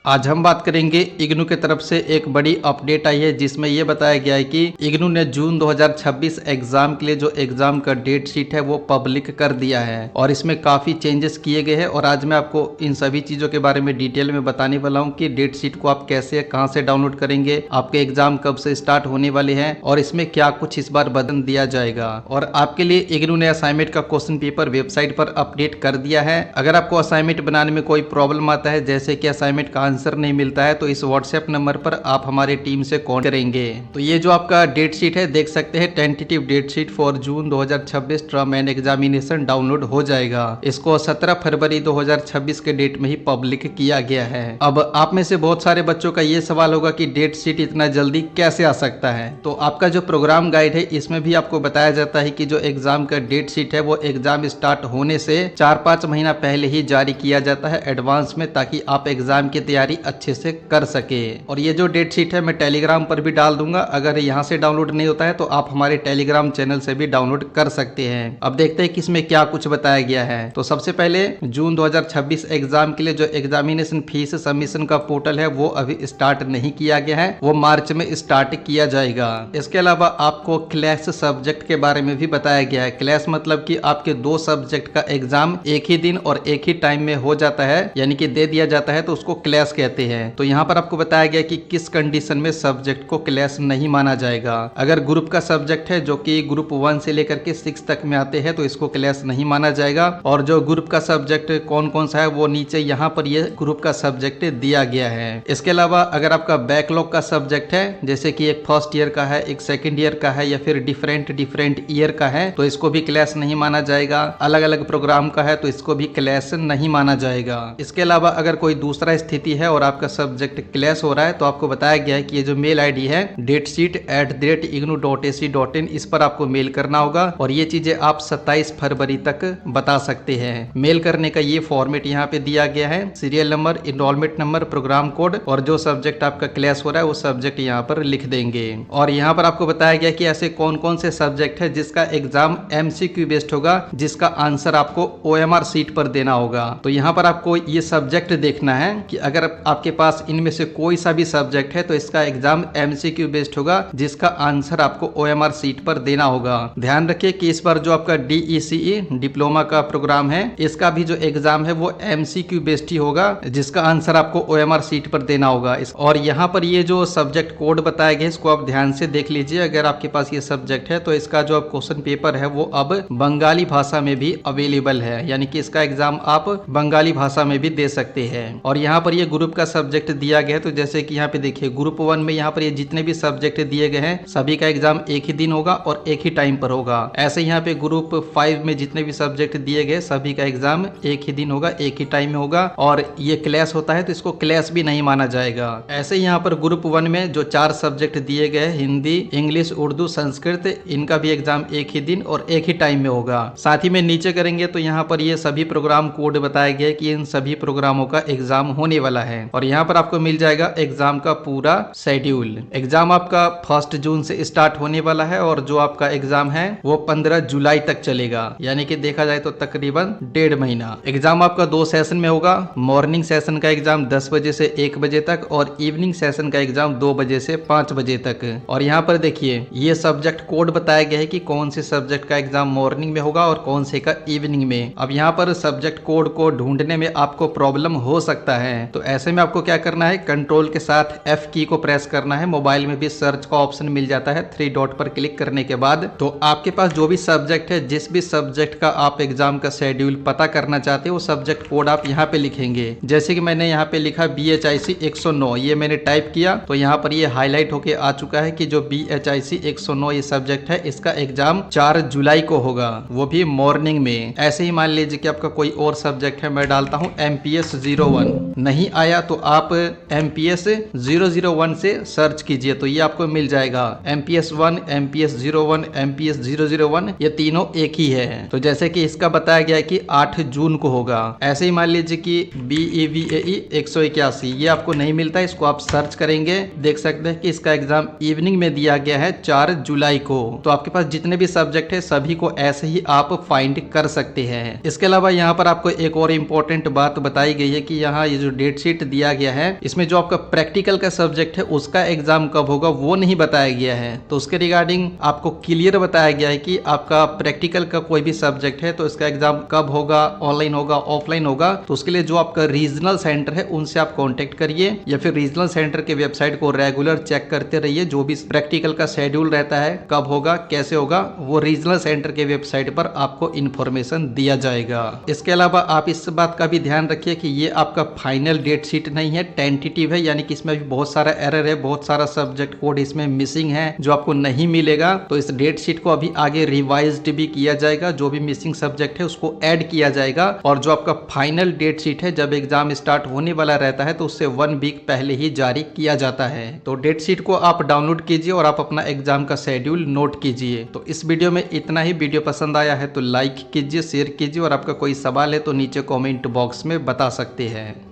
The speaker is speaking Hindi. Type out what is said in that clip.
आज हम बात करेंगे इग्नू की तरफ से एक बड़ी अपडेट आई है जिसमें यह बताया गया है कि इग्नू ने जून 2026 एग्जाम के लिए जो एग्जाम का डेट शीट है वो पब्लिक कर दिया है और इसमें काफी चेंजेस किए गए हैं। और आज मैं आपको इन सभी चीजों के बारे में डिटेल में बताने वाला हूं कि डेट शीट को आप कैसे कहां से डाउनलोड करेंगे, आपके एग्जाम कब से स्टार्ट होने वाले हैं और इसमें क्या कुछ इस बार बदल दिया जाएगा। और आपके लिए इग्नू ने असाइनमेंट का क्वेश्चन पेपर वेबसाइट पर अपडेट कर दिया है। अगर आपको असाइनमेंट बनाने में कोई प्रॉब्लम आता है, जैसे कि असाइनमेंट का आंसर नहीं मिलता है, तो इस व्हाट्सएप नंबर पर आप हमारी टीम से कॉल करेंगे। तो ये जो आपका डेट शीट है देख सकते हैं, tentative date sheet for June 2026 term end examination download हो जाएगा। इसको 17 फरवरी 2026 के डेट में ही पब्लिक किया गया है। अब आप में से बहुत सारे बच्चों का ये सवाल होगा कि डेट शीट इतना जल्दी कैसे आ सकता है। तो आपका जो प्रोग्राम गाइड है इसमें भी आपको बताया जाता है कि जो एग्जाम का डेट शीट है वो एग्जाम स्टार्ट होने से 4-5 महीना पहले ही जारी किया जाता है एडवांस में, ताकि आप एग्जाम की तैयारी अच्छे से कर सके। और ये जो डेट शीट है मैं टेलीग्राम पर भी डाल दूंगा, अगर यहाँ से डाउनलोड नहीं होता है तो आप हमारे टेलीग्राम चैनल से भी डाउनलोड कर सकते हैं। अब देखते हैं कि इसमें क्या कुछ बताया गया है। तो सबसे पहले जून 2026 एग्जाम के लिए जो एग्जामिनेशन फीस सबमिशन का पोर्टल है वो अभी स्टार्ट नहीं किया गया है, वो मार्च में स्टार्ट किया जाएगा। इसके अलावा आपको क्लास सब्जेक्ट के बारे में भी बताया गया है। क्लास मतलब कि आपके 2 सब्जेक्ट का एग्जाम एक ही दिन और एक ही टाइम में हो जाता है, यानी कि दे दिया जाता है, तो उसको क्लास कहते हैं। तो यहाँ पर आपको बताया गया कि किस कंडीशन में सब्जेक्ट को क्लास नहीं माना जाएगा। अगर ग्रुप का सब्जेक्ट है जो कि ग्रुप 1 से लेकर के 6 तक में आते हैं तो इसको क्लास नहीं माना जाएगा। और जो ग्रुप का सब्जेक्ट कौन कौन सा है वो नीचे यहाँ पर ये ग्रुप का सब्जेक्ट दिया गया है। इसके अलावा अगर आपका बैकलॉग का सब्जेक्ट है, जैसे कि एक फर्स्ट ईयर का है, एक सेकेंड ईयर का है, या फिर डिफरेंट ईयर का है, तो इसको भी क्लास नहीं माना जाएगा। अलग अलग प्रोग्राम का है तो इसको भी क्लास नहीं माना जाएगा। इसके अलावा अगर कोई दूसरा स्थिति है और आपका सब्जेक्ट क्लास हो रहा है तो आपको बताया गया है कि ये जो मेल आईडी है datesheet@ignu.ac.in, इस पर आपको मेल करना होगा। और ये चीजें आप 27 फरवरी तक बता सकते हैं। मेल करने का ये फॉर्मेट यहाँ पे दिया गया है, serial number, enrolment number, programme code और जो सब्जेक्ट आपका क्लास हो रहा है वो सब्जेक्ट यहाँ पर लिख देंगे। और यहाँ पर आपको बताया गया कि ऐसे कौन कौन से सब्जेक्ट है जिसका एग्जाम MCQ बेस्ड होगा, जिसका आंसर आपको OMR सीट पर देना होगा। तो यहाँ पर आपको ये सब्जेक्ट देखना है कि अगर आपके पास इनमें से कोई सा भी सब्जेक्ट है तो इसका एग्जाम MCQ बेस्ड होगा, जिसका आंसर आपको OMR सीट पर देना होगा। ध्यान रखिए कि इस बार जो आपका DECE डिप्लोमा का प्रोग्राम है इसका भी जो एग्जाम है वो MCQ बेस्ड ही होगा, जिसका आंसर आपको OMR सीट पर देना होगा। और यहाँ पर ये जो सब्जेक्ट कोड बताया गया इसको आप ध्यान से देख लीजिए। अगर आपके पास ये सब्जेक्ट है तो इसका जो क्वेश्चन पेपर है वो अब बंगाली भाषा में भी अवेलेबल है, यानी कि इसका एग्जाम आप बंगाली भाषा में भी दे सकते हैं। और यहाँ पर ये ग्रुप का सब्जेक्ट दिया गया है, तो जैसे कि यहाँ पे देखिए ग्रुप 1 में यहाँ पर ये जितने भी सब्जेक्ट दिए गए हैं सभी का एग्जाम एक ही दिन होगा और एक ही टाइम पर होगा। ऐसे यहाँ पे ग्रुप 5 में जितने भी सब्जेक्ट दिए गए सभी का एग्जाम एक ही दिन होगा, एक ही टाइम में होगा। और ये क्लास होता है तो इसको क्लास भी नहीं माना जाएगा। ऐसे यहाँ पर ग्रुप 1 में जो 4 सब्जेक्ट दिए गए, हिंदी, इंग्लिश, उर्दू, संस्कृत, इनका भी एग्जाम एक ही दिन और एक ही टाइम में होगा। साथ ही में नीचे करेंगे तो यहाँ पर ये सभी प्रोग्राम कोड बताया गया कि इन सभी प्रोग्रामों का एग्जाम होने वाला है। और यहाँ पर आपको मिल जाएगा एग्जाम का पूरा शेड्यूल। एग्जाम आपका 1 जून से स्टार्ट होने वाला है और जो आपका एग्जाम है वो 15 जुलाई तक चलेगा, यानी कि देखा जाए तो तकरीबन 1.5 महीना। एग्जाम आपका 2 सेशन में होगा। मॉर्निंग सेशन का एग्जाम 10 बजे से 1 बजे तक और इवनिंग सेशन का एग्जाम 2 बजे से 5 बजे तक। और यहाँ पर देखिए ये सब्जेक्ट कोड बताया गया है कि कौन से सब्जेक्ट का एग्जाम मॉर्निंग में होगा और कौन से का इवनिंग में। अब यहाँ पर सब्जेक्ट कोड को ढूंढने में आपको प्रॉब्लम हो सकता है, तो ऐसे में आपको क्या करना है, कंट्रोल के साथ F की को प्रेस करना है। मोबाइल में भी सर्च का ऑप्शन मिल जाता है, 3 डॉट पर क्लिक करने के बाद तो आपके पास जो भी सब्जेक्ट है, जिस भी सब्जेक्ट का आप एग्जाम का शेड्यूल पता करना चाहते हो वो सब्जेक्ट कोड आप यहाँ पे लिखेंगे। जैसे कि मैंने यहाँ पे लिखा BHIC 109, ये मैंने टाइप किया तो यहाँ पर ये हाईलाइट होके आ चुका है कि जो BHIC 109 ये सब्जेक्ट है इसका एग्जाम 4 जुलाई को होगा, वो भी मॉर्निंग में। ऐसे ही मान लीजिए कि आपका कोई और सब्जेक्ट है, मैं डालता हूँ MPS 01, नहीं आया तो आप MPS 001 से सर्च कीजिए तो ये आपको मिल जाएगा। MPS 1, MPS 01, MPS 001 ये तीनों एक ही है। तो जैसे कि इसका बताया गया है कि 8 जून को होगा। ऐसे ही मान लीजिए कि BEVAE 181 ये आपको नहीं मिलता, इसको आप सर्च करेंगे, देख सकते हैं कि इसका एग्जाम इवनिंग में दिया गया है 4 जुलाई को। तो आपके पास जितने भी सब्जेक्ट है सभी को ऐसे ही आप फाइंड कर सकते हैं। इसके अलावा यहाँ पर आपको एक और इम्पोर्टेंट बात बताई गई है कि यहाँ ये जो डेट शीट शीट दिया गया है, इसमें जो आपका प्रैक्टिकल का सब्जेक्ट है उसका एग्जाम कब होगा वो नहीं बताया गया है। तो उसके रिगार्डिंग आपको क्लियर बताया गया है कि आपका प्रैक्टिकल का कोई भी सब्जेक्ट है तो इसका एग्जाम कब होगा, ऑनलाइन होगा, ऑफलाइन होगा। तो उसके लिए जो आपका रीजनल सेंटर है उनसे आप कांटेक्ट करिए या फिर रीजनल सेंटर के वेबसाइट को रेगुलर चेक करते रहिए। जो भी प्रैक्टिकल का शेड्यूल रहता है, कब होगा, कैसे होगा, वो रीजनल सेंटर के वेबसाइट पर आपको इन्फॉर्मेशन दिया जाएगा। इसके अलावा आप इस बात का भी ध्यान रखिए कि ये आपका फाइनल डेट शीट नहीं है, टेंटेटिव है, यानी कि इसमें भी बहुत सारा एरर है, बहुत सारा सब्जेक्ट कोड इसमें मिसिंग है जो आपको नहीं मिलेगा। तो इस डेट शीट को अभी आगे रिवाइज्ड भी किया जाएगा, जो भी मिसिंग सब्जेक्ट है उसको ऐड किया जाएगा। और जो आपका फाइनल डेट शीट है जब एग्जाम स्टार्ट होने वाला रहता है तो उससे 1 वीक पहले ही जारी किया जाता है। तो डेट शीट को आप डाउनलोड कीजिए और आप अपना एग्जाम का शेड्यूल नोट कीजिए। तो इस वीडियो में इतना ही। वीडियो पसंद आया है तो लाइक कीजिए, शेयर कीजिए और आपका कोई सवाल है तो नीचे कमेंट बॉक्स में बता सकते हैं।